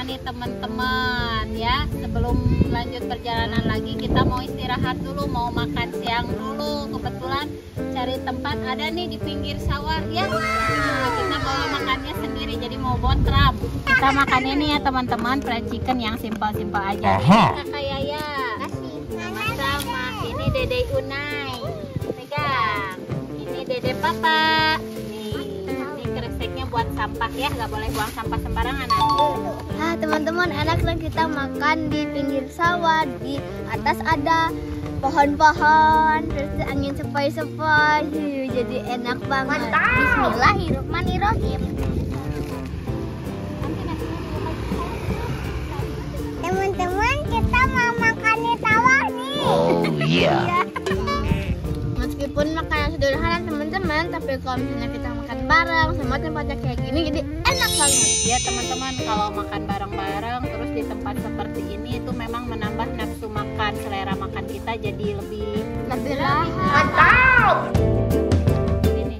Nah nih teman-teman ya, sebelum lanjut perjalanan lagi kita mau istirahat dulu, mau makan siang dulu. Kebetulan cari tempat ada nih di pinggir sawah ya. Nah, kita bawa makannya sendiri jadi mau bontram. Kita makan ini ya teman-teman, fried chicken yang simpel-simpel aja. Ini Kakak Yaya. Sama ini Dede Unai. Pegang. Ini Dede Papa. Ini kreseknya buat sampah ya, nggak boleh buang sampah sembarangan. Nah teman-teman, enaknya kita makan di pinggir sawah, di atas ada pohon-pohon, terus angin sepoi-sepoi, jadi enak banget. Bismillahirrahmanirrahim. Teman-teman, kita mau makan di sawah nih. Oh iya. Meskipun makanan sederhana teman-teman, tapi kalau misalnya kita makan bareng sama tempatnya kayak gini, jadi enak banget. Ya teman-teman, kalau makan bareng-bareng terus di tempat seperti ini itu memang menambah nafsu makan, selera makan kita jadi lebih lahap. mantap. Ini.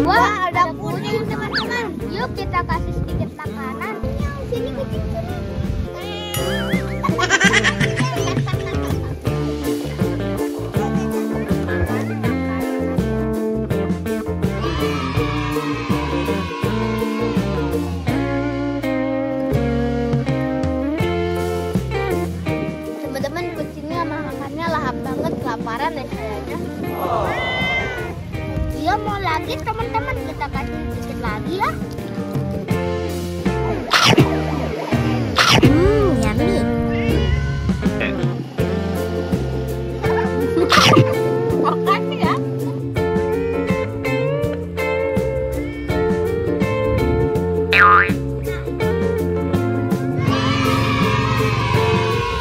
Wah, ada puding teman-teman. Yuk kita kasih sedikit makanan. Sini kucing sini. Teman-teman di sini makannya lahap banget, kelaparan deh kayaknya. Iya mau lagi teman-teman, kita kasih sedikit lagi ya. Yummy. Makasih ya.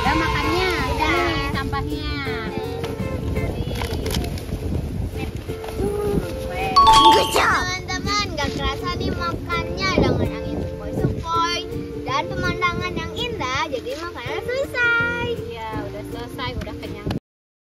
Udah makannya, udah nih sampahnya. Teman-teman, gak kerasa nih makannya dengan angin sepoi-sepoi dan pemandangan yang indah. Jadi makannya selesai. Iya, udah selesai, udah kenyang.